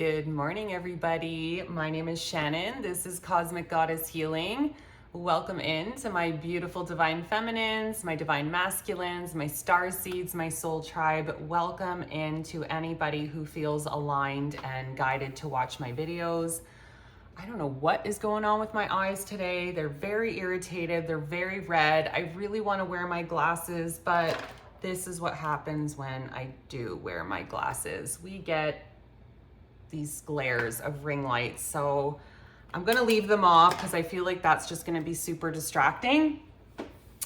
Good morning, everybody. My name is Shannon. This is Cosmic Goddess Healing. Welcome in to my beautiful divine feminines, my divine masculines, my star seeds, my soul tribe. Welcome in to anybody who feels aligned and guided to watch my videos. I don't know what is going on with my eyes today. They're very irritated. They're very red. I really want to wear my glasses, but this is what happens when I do wear my glasses. We get these glares of ring lights. So I'm gonna leave them off because I feel like that's just gonna be super distracting.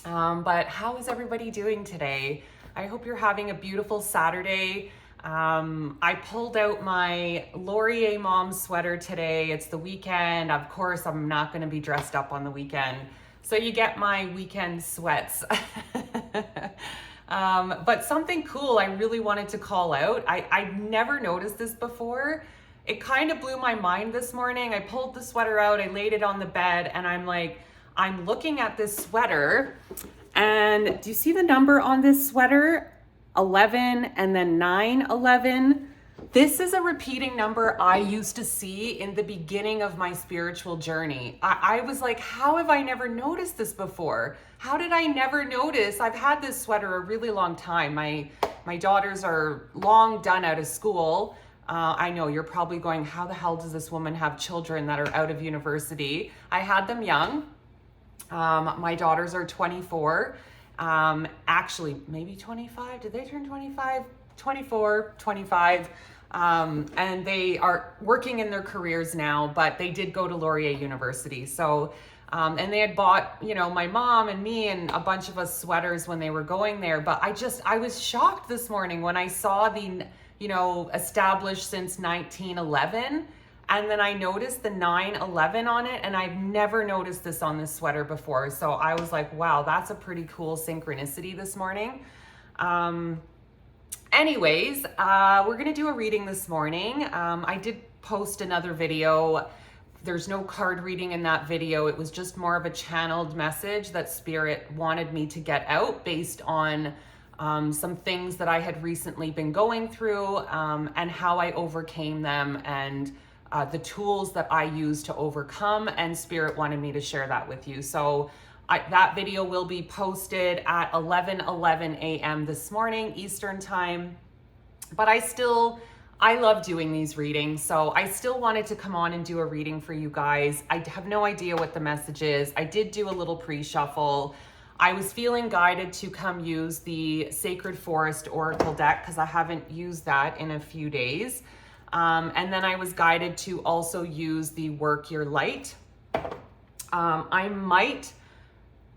But how is everybody doing today? I hope you're having a beautiful Saturday. I pulled out my Laurier mom sweater today. It's the weekend. Of course, I'm not gonna be dressed up on the weekend. So you get my weekend sweats. But something cool I really wanted to call out. I've never noticed this before. It kind of blew my mind this morning. I pulled the sweater out, I laid it on the bed, and I'm looking at this sweater, and do you see the number on this sweater? 11 and then 911. This is a repeating number I used to see in the beginning of my spiritual journey. I was like, how have I never noticed this before? How did I never notice? I've had this sweater a really long time. My daughters are long done out of school. I know you're probably going, how the hell does this woman have children that are out of university? I had them young. My daughters are 24. Actually, maybe 25. Did they turn 25? 24, 25. And they are working in their careers now, but they did go to Laurier University. So, and they had bought, my mom and me and a bunch of us sweaters when they were going there. But I was shocked this morning when I saw the, established since 1911. And then I noticed the 911 on it, and I've never noticed this on this sweater before. So I was like, wow, that's a pretty cool synchronicity this morning. Anyways, we're gonna do a reading this morning. I did post another video. There's no card reading in that video. It was just more of a channeled message that Spirit wanted me to get out based on some things that I had recently been going through, and how I overcame them, and the tools that I use to overcome, and Spirit wanted me to share that with you. So that video will be posted at 11:11 a.m. this morning, Eastern time. But I love doing these readings, so I still wanted to come on and do a reading for you guys. I have no idea what the message is. I did do a little pre-shuffle. I was feeling guided to come use the Sacred Forest Oracle deck because I haven't used that in a few days. And then I was guided to also use the Work Your Light. I might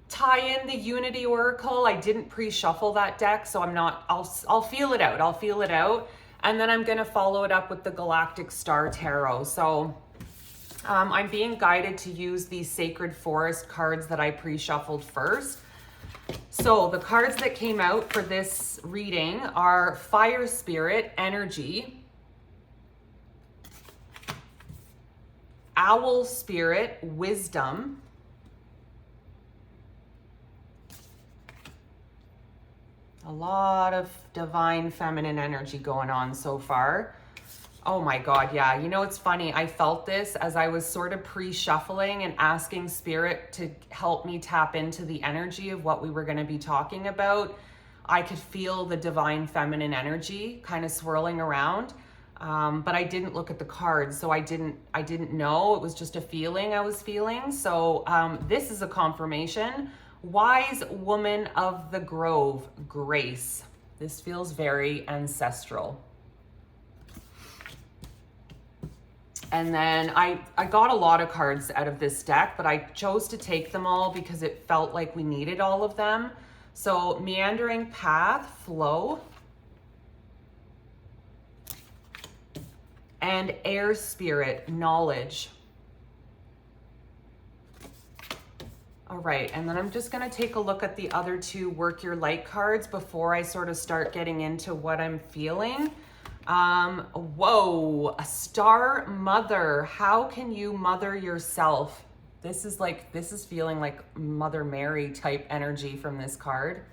tie in the Unity Oracle. I didn't pre-shuffle that deck, so I'll feel it out. I'll feel it out. And then I'm gonna follow it up with the Galactic Star Tarot. So I'm being guided to use the Sacred Forest cards that I pre-shuffled first. So the cards that came out for this reading are Fire Spirit, Energy, Owl Spirit, Wisdom, a lot of divine feminine energy going on so far. Oh my God, yeah. It's funny. I felt this as I was sort of pre-shuffling and asking Spirit to help me tap into the energy of what we were going to be talking about. I could feel the divine feminine energy kind of swirling around. But I didn't look at the cards, so I didn't know. It was just a feeling I was feeling. So this is a confirmation. Wise Woman of the Grove, Grace. This feels very ancestral. And then I got a lot of cards out of this deck, but I chose to take them all because it felt like we needed all of them. So Meandering Path, Flow, and Air Spirit, Knowledge. All right, and then I'm just gonna take a look at the other two Work Your Light cards before I sort of start getting into what I'm feeling. Whoa, a Star Mother. How can you mother yourself? This is feeling like Mother Mary type energy from this card.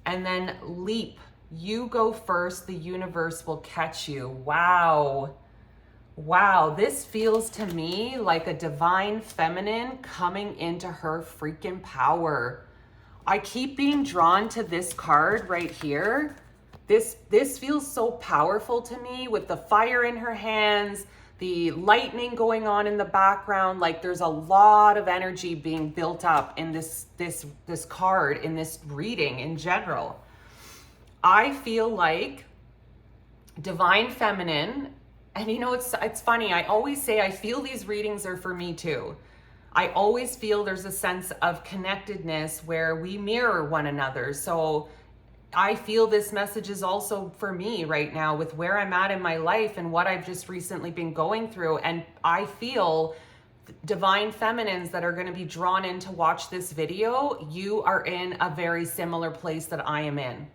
And then Leap. You go first, the universe will catch you. Wow. Wow, this feels to me like a divine feminine coming into her freaking power. I keep being drawn to this card right here. This feels so powerful to me with the fire in her hands, the lightning going on in the background. Like there's a lot of energy being built up in this card, in this reading in general. I feel like divine feminine, and you know, it's funny, I always say I feel these readings are for me too. I always feel there's a sense of connectedness where we mirror one another. So I feel this message is also for me right now with where I'm at in my life and what I've just recently been going through. And I feel divine feminines that are going to be drawn in to watch this video, you are in a very similar place that I am in.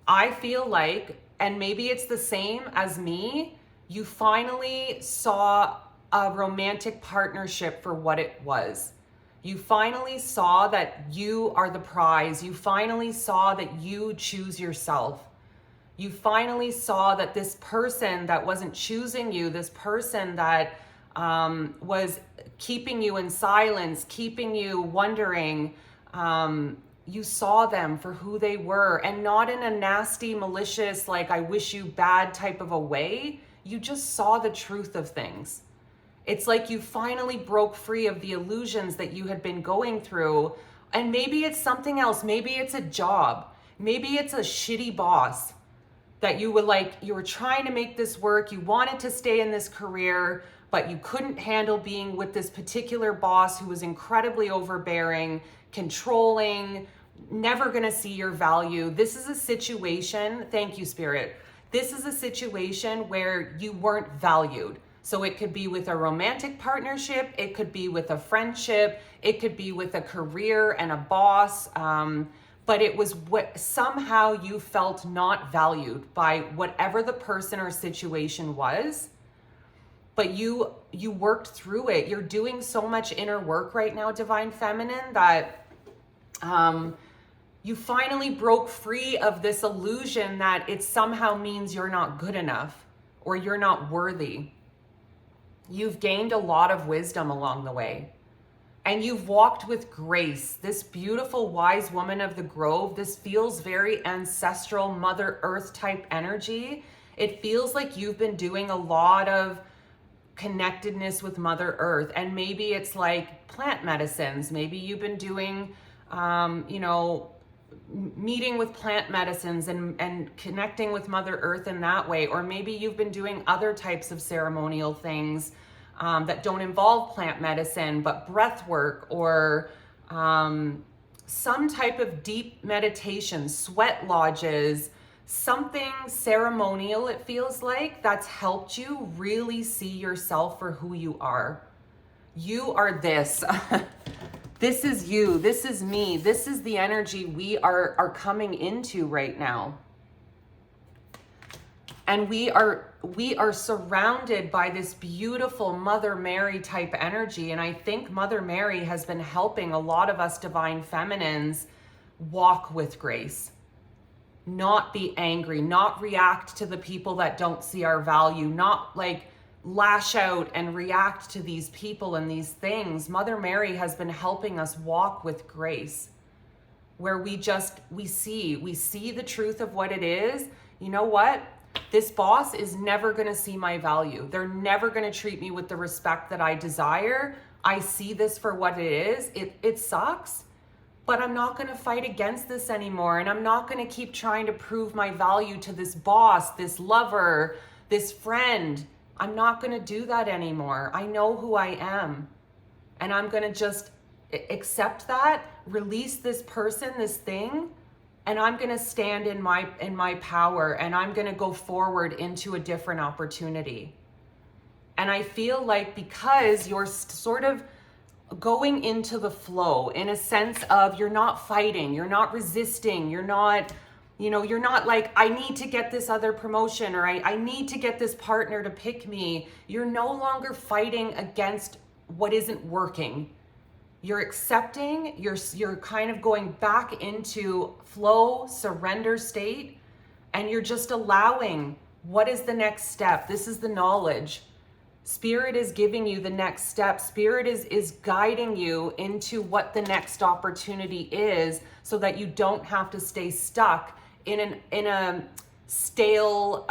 I feel like, and maybe it's the same as me, you finally saw a romantic partnership for what it was. You finally saw that you are the prize. You finally saw that you choose yourself. You finally saw that this person that wasn't choosing you, this person that was keeping you in silence, keeping you wondering, you saw them for who they were, and not in a nasty, malicious, like I wish you bad type of a way. You just saw the truth of things. It's like you finally broke free of the illusions that you had been going through. And maybe it's something else. Maybe it's a job. Maybe it's a shitty boss that you were trying to make this work. You wanted to stay in this career, but you couldn't handle being with this particular boss who was incredibly overbearing, controlling, never going to see your value. This is a situation, thank you, Spirit. This is a situation where you weren't valued. So it could be with a romantic partnership, it could be with a friendship, it could be with a career and a boss. But it was what somehow you felt not valued by whatever the person or situation was. But you worked through it. You're doing so much inner work right now, Divine Feminine, that you finally broke free of this illusion that it somehow means you're not good enough or you're not worthy. You've gained a lot of wisdom along the way. And you've walked with grace. This beautiful, wise woman of the grove, this feels very ancestral, Mother Earth type energy. It feels like you've been doing a lot of connectedness with Mother Earth. And maybe it's like plant medicines. Maybe you've been doing, meeting with plant medicines and connecting with Mother Earth in that way. Or maybe you've been doing other types of ceremonial things that don't involve plant medicine, but breath work or some type of deep meditation, sweat lodges, something ceremonial, it feels like, that's helped you really see yourself for who you are. You are this. This is you. This is me. This is the energy we are coming into right now. And we are surrounded by this beautiful Mother Mary type energy. And I think Mother Mary has been helping a lot of us divine feminines walk with grace, not be angry, not react to the people that don't see our value, not like lash out and react to these people and these things. Mother Mary has been helping us walk with grace, where we see the truth of what it is. You know what? This boss is never going to see my value. They're never going to treat me with the respect that I desire. I see this for what it is. It sucks, but I'm not going to fight against this anymore. And I'm not going to keep trying to prove my value to this boss, this lover, this friend. I'm not going to do that anymore. I know who I am. And I'm going to just accept that, release this person, this thing, and I'm going to stand in my power, and I'm going to go forward into a different opportunity. And I feel like because you're sort of going into the flow in a sense of you're not fighting, you're not resisting, you're not like, I need to get this other promotion, or I need to get this partner to pick me. You're no longer fighting against what isn't working. You're accepting, you're kind of going back into flow, surrender state, and you're just allowing, what is the next step? This is the knowledge. Spirit is giving you the next step. Spirit is guiding you into what the next opportunity is, so that you don't have to stay stuck in a stale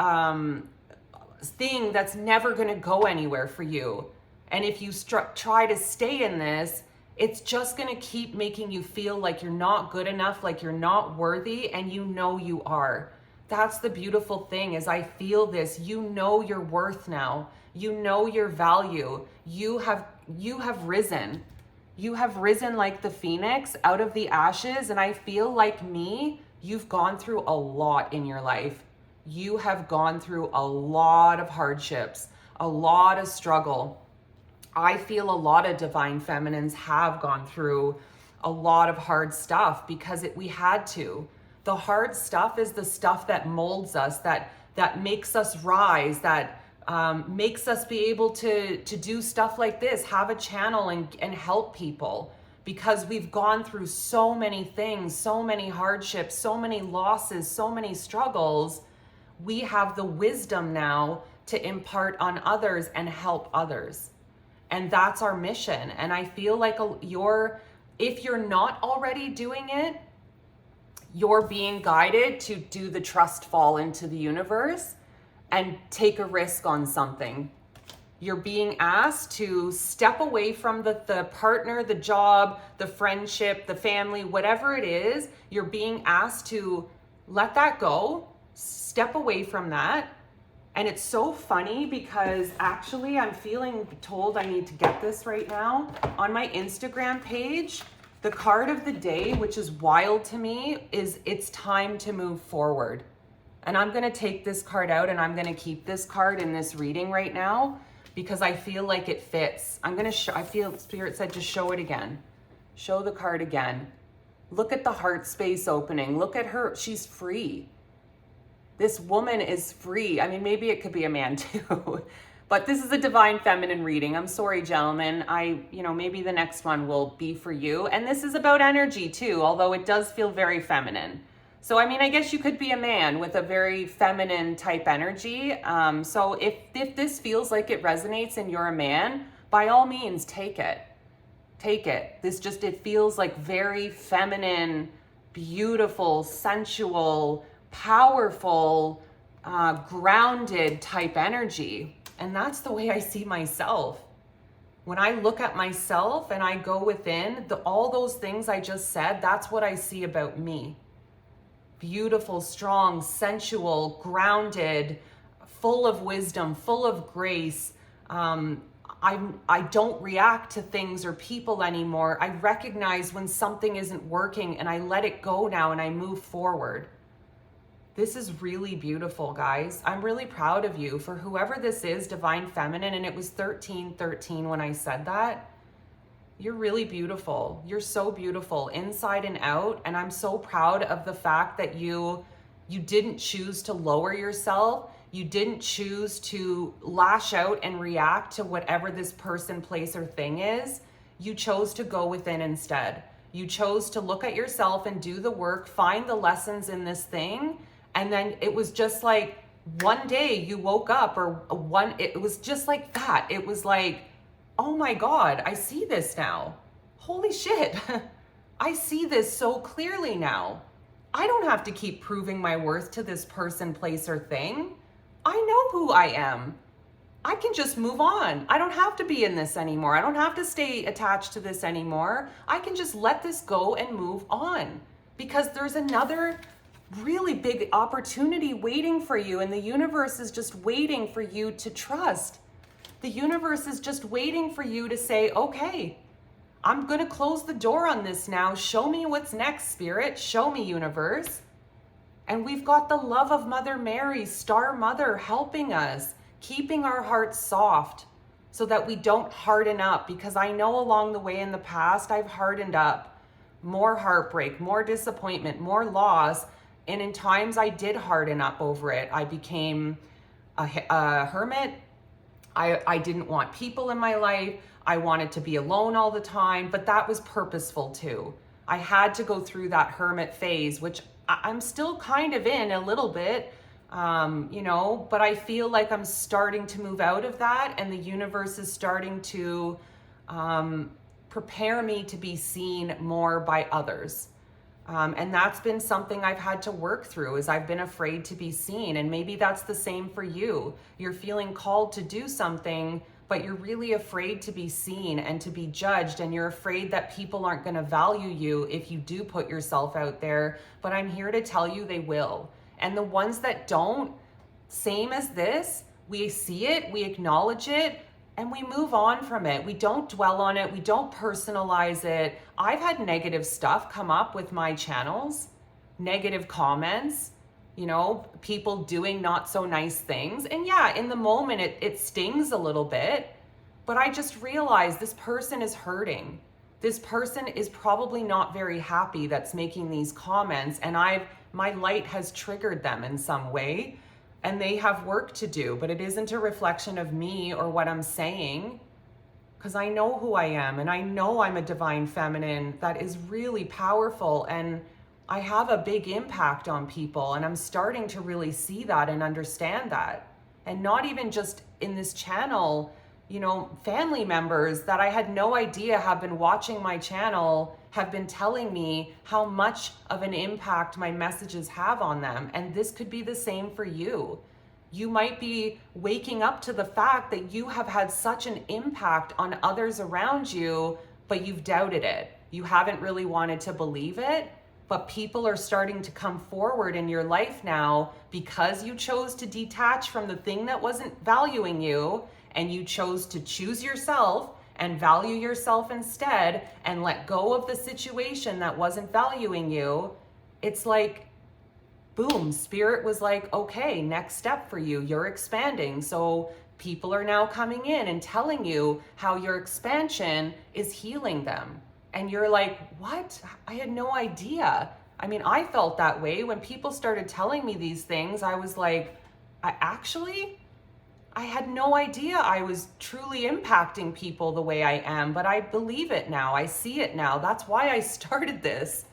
thing that's never going to go anywhere for you. And if you try to stay in this, it's just going to keep making you feel like you're not good enough, like you're not worthy, and you know you are. That's the beautiful thing, is I feel this. You know your worth now. You know your value. You have risen. You have risen like the phoenix out of the ashes. And I feel like me, you've gone through a lot in your life. You have gone through a lot of hardships, a lot of struggle. I feel a lot of divine feminines have gone through a lot of hard stuff because we had to. The hard stuff is the stuff that molds us, that makes us rise, that makes us be able to do stuff like this, have a channel and help people, because we've gone through so many things, so many hardships, so many losses, so many struggles. We have the wisdom now to impart on others and help others. And that's our mission. And I feel like if you're not already doing it, you're being guided to do the trust fall into the universe and take a risk on something. You're being asked to step away from the partner, the job, the friendship, the family, whatever it is. You're being asked to let that go, step away from that. And it's so funny because actually I'm feeling told I need to get this right now. On my Instagram page, the card of the day, which is wild to me, is it's time to move forward. And I'm gonna take this card out and I'm gonna keep this card in this reading right now because I feel like it fits. I feel Spirit said to show it again. Show the card again. Look at the heart space opening. Look at her, she's free. This woman is free. I mean, maybe it could be a man too, but this is a divine feminine reading. I'm sorry, gentlemen. Maybe the next one will be for you. And this is about energy too, although it does feel very feminine. So, I mean, I guess you could be a man with a very feminine type energy. So if this feels like it resonates and you're a man, by all means, take it. Take it. It feels like very feminine, beautiful, sensual, powerful, grounded type energy. And that's the way I see myself. When I look at myself and I go within, all those things I just said, that's what I see about me. Beautiful, strong, sensual, grounded, full of wisdom, full of grace. I don't react to things or people anymore. I recognize when something isn't working and I let it go now and I move forward. This is really beautiful, guys. I'm really proud of you for whoever this is, Divine Feminine, and it was 1313 when I said that. You're really beautiful. You're so beautiful inside and out, and I'm so proud of the fact that you didn't choose to lower yourself. You didn't choose to lash out and react to whatever this person, place, or thing is. You chose to go within instead. You chose to look at yourself and do the work, find the lessons in this thing. And then it was just like one day you woke up it was just like that. It was like, oh my God, I see this now. Holy shit. I see this so clearly now. I don't have to keep proving my worth to this person, place, or thing. I know who I am. I can just move on. I don't have to be in this anymore. I don't have to stay attached to this anymore. I can just let this go and move on because there's another really big opportunity waiting for you, and the universe is just waiting for you to trust. The universe is just waiting for you to say, okay, I'm going to close the door on this now. Show me what's next, Spirit. Show me, universe. And we've got the love of Mother Mary, Star Mother, helping us, keeping our hearts soft so that we don't harden up, because I know along the way in the past, I've hardened up. More heartbreak, more disappointment, more loss. And in times I did harden up over it. I became a hermit. I didn't want people in my life. I wanted to be alone all the time, but that was purposeful too. I had to go through that hermit phase, which I'm still kind of in a little bit. But I feel like I'm starting to move out of that, and the universe is starting to prepare me to be seen more by others. And that's been something I've had to work through, is I've been afraid to be seen. And maybe that's the same for you. You're feeling called to do something, but you're really afraid to be seen and to be judged. And you're afraid that people aren't going to value you if you do put yourself out there. But I'm here to tell you they will. And the ones that don't, same as this, we see it, we acknowledge it, and we move on from it. We don't dwell on it. We don't personalize it. I've had negative stuff come up with my channels, negative comments, people doing not so nice things. And yeah, in the moment, it stings a little bit, but I just realized this person is hurting. This person is probably not very happy that's making these comments, and my light has triggered them in some way. And they have work to do, but it isn't a reflection of me or what I'm saying, because I know who I am, and I know I'm a divine feminine that is really powerful, and I have a big impact on people, and I'm starting to really see that and understand that. And not even just in this channel, family members that I had no idea have been watching my channel have been telling me how much of an impact my messages have on them. And this could be the same for you. You might be waking up to the fact that you have had such an impact on others around you, but you've doubted it. You haven't really wanted to believe it, but people are starting to come forward in your life now because you chose to detach from the thing that wasn't valuing you, and you chose to choose yourself and value yourself instead and let go of the situation that wasn't valuing you. It's like, boom, spirit was like, okay, next step for you, you're expanding. So people are now coming in and telling you how your expansion is healing them. And you're like, what? I had no idea. I mean, I felt that way when people started telling me these things. I was like, I had no idea I was truly impacting people the way I am, but I believe it now. I see it now. That's why I started this.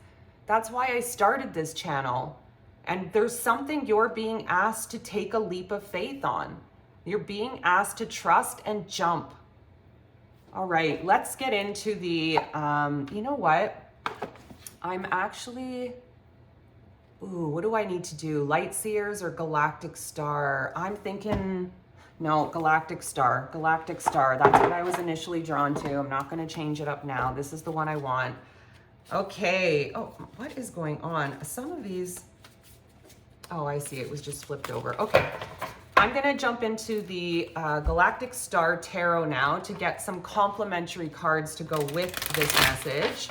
That's why I started this channel. And there's something you're being asked to take a leap of faith on. You're being asked to trust and jump. All right, let's get into the, you know what? I'm actually, what do I need to do? Light Seers or Galactic Star? I'm thinking, no, Galactic Star. Galactic Star. That's what I was initially drawn to. I'm not going to change it up now. This is the one I want. Okay. Oh, what is going on? Some of these, oh, I see. It was just flipped over. Okay. I'm going to jump into the Galactic Star Tarot now to get some complimentary cards to go with this message.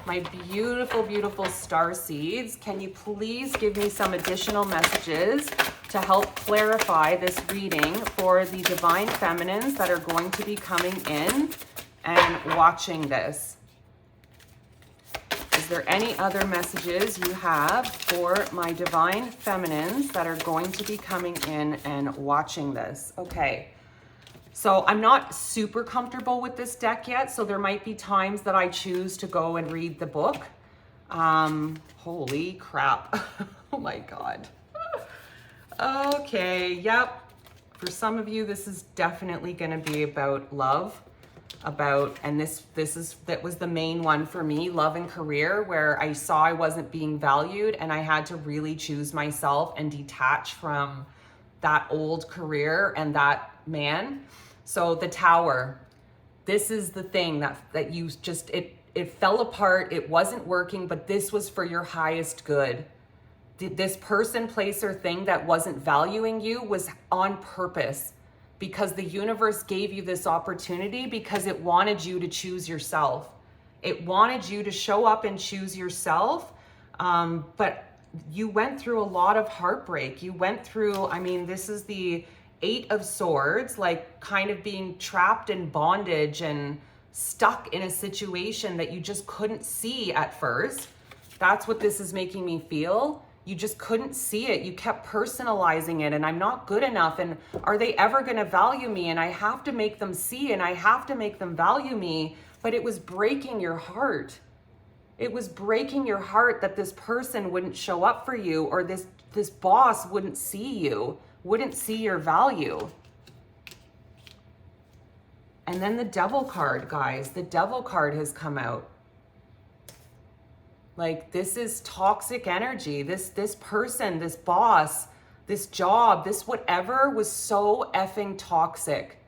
My beautiful, beautiful star seeds, can you please give me some additional messages to help clarify this reading for the divine feminines that are going to be coming in and watching this? Is there any other messages you have for my divine feminines that are going to be coming in and watching this? Okay. So I'm not super comfortable with this deck yet, so there might be times that I choose to go and read the book. Holy crap. Oh my God. Okay, yep. For some of you, this is definitely gonna be about love, and that was the main one for me, love and career, where I saw I wasn't being valued and I had to really choose myself and detach from that old career and that man. So the Tower, this is the thing that you just, it fell apart, it wasn't working, but this was for your highest good. This person, place, or thing that wasn't valuing you was on purpose, because the universe gave you this opportunity because it wanted you to choose yourself. It wanted you to show up and choose yourself, but you went through a lot of heartbreak. You went through, I mean, this is the Eight of Swords, like kind of being trapped in bondage and stuck in a situation that you just couldn't see at first. That's what this is making me feel. You just couldn't see it. You kept personalizing it, and I'm not good enough, and are they ever going to value me? And I have to make them see, and I have to make them value me. But it was breaking your heart. It was breaking your heart that this person wouldn't show up for you, or this this boss wouldn't see you, wouldn't see your value. And then the Devil card, guys, the Devil card has come out. Like, this is toxic energy. This person, this boss, this job, this whatever was so effing toxic.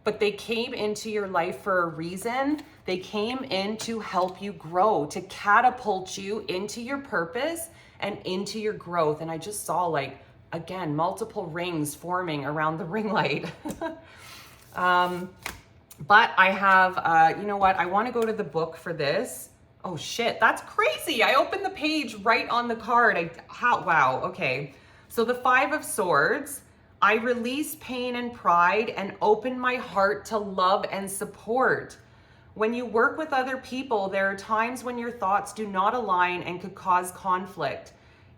But they came into your life for a reason. They came in to help you grow, to catapult you into your purpose and into your growth. And I just saw, like, again, multiple rings forming around the ring light. But I have, you know what? I want to go to the book for this. Oh shit, that's crazy. I opened the page right on the card. Wow, okay. So the 5 of Swords, I release pain and pride and open my heart to love and support. When you work with other people, there are times when your thoughts do not align and could cause conflict.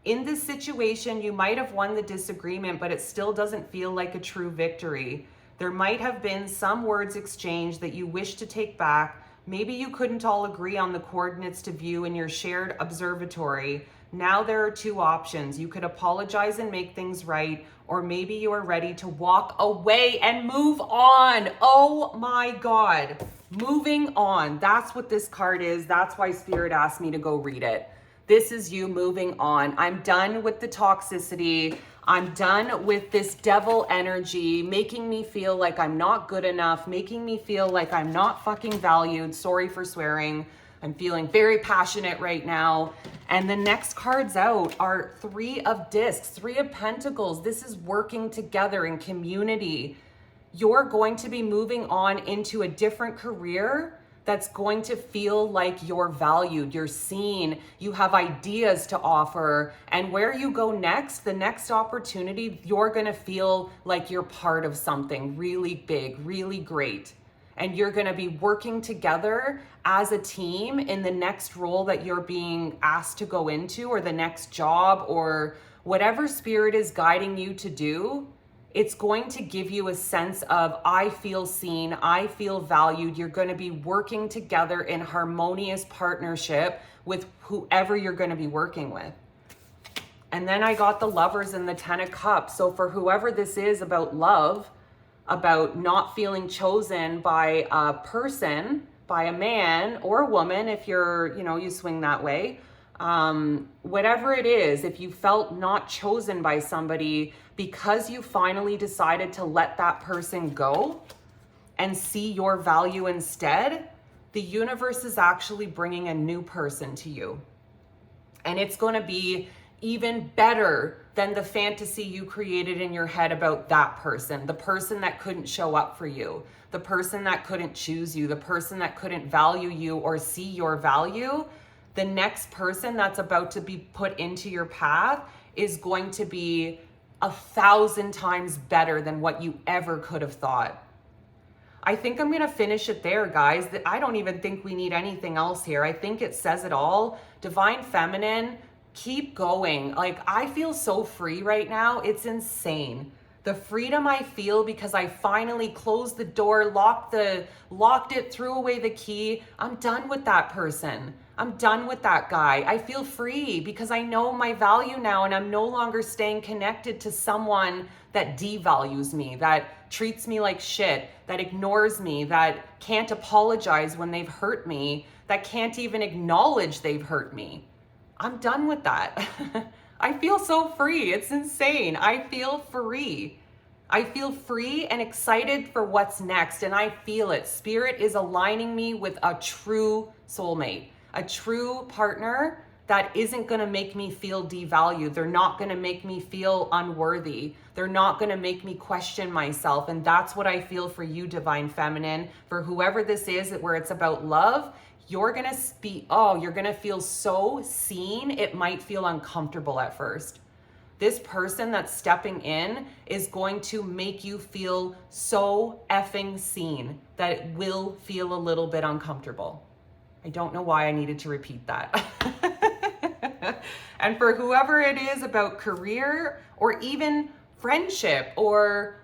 In this situation, you might have won the disagreement, but it still doesn't feel like a true victory. There might have been some words exchanged that you wish to take back. Maybe you couldn't all agree on the coordinates to view in your shared observatory. Now there are 2 options. You could apologize and make things right, or maybe you are ready to walk away and move on. Oh my God. Moving on. That's what this card is. That's why Spirit asked me to go read it. This is you moving on. I'm done with the toxicity. I'm done with this devil energy making me feel like I'm not good enough, making me feel like I'm not fucking valued. Sorry for swearing. I'm feeling very passionate right now. And the next cards out are 3 of Discs, 3 of Pentacles. This is working together in community. You're going to be moving on into a different career that's going to feel like you're valued, you're seen, you have ideas to offer. And where you go next, the next opportunity, you're gonna feel like you're part of something really big, really great. And you're gonna be working together as a team in the next role that you're being asked to go into, or the next job, or whatever Spirit is guiding you to do. It's going to give you a sense of, I feel seen, I feel valued. You're going to be working together in harmonious partnership with whoever you're going to be working with. And then I got the Lovers and the 10 of Cups. So for whoever this is about love, about not feeling chosen by a person, by a man or a woman, if you're, you swing that way, whatever it is, if you felt not chosen by somebody because you finally decided to let that person go and see your value instead, the universe is actually bringing a new person to you. And it's going to be even better than the fantasy you created in your head about that person, the person that couldn't show up for you, the person that couldn't choose you, the person that couldn't value you or see your value. The next person that's about to be put into your path is going to be 1,000 times better than what you ever could have thought. I think I'm gonna finish it there, guys. I don't even think we need anything else here. I think it says it all. Divine Feminine, keep going. Like, I feel so free right now. It's insane. The freedom I feel because I finally closed the door, locked it, threw away the key. I'm done with that person. I'm done with that guy. I feel free because I know my value now, and I'm no longer staying connected to someone that devalues me, that treats me like shit, that ignores me, that can't apologize when they've hurt me, that can't even acknowledge they've hurt me. I'm done with that. I feel so free. It's insane. I feel free. I feel free and excited for what's next, and I feel it. Spirit is aligning me with a true soulmate, a true partner that isn't going to make me feel devalued. They're not going to make me feel unworthy. They're not going to make me question myself. And that's what I feel for you, Divine Feminine. For whoever this is, where it's about love, you're going to feel so seen. It might feel uncomfortable at first. This person that's stepping in is going to make you feel so effing seen that it will feel a little bit uncomfortable. I don't know why I needed to repeat that. And for whoever it is about career or even friendship or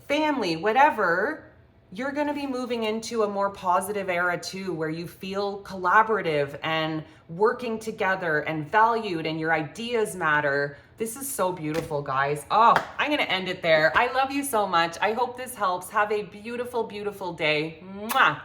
family, whatever, you're going to be moving into a more positive era too, where you feel collaborative and working together and valued and your ideas matter. This is so beautiful, guys. Oh, I'm going to end it there. I love you so much. I hope this helps. Have a beautiful, beautiful day. Mwah!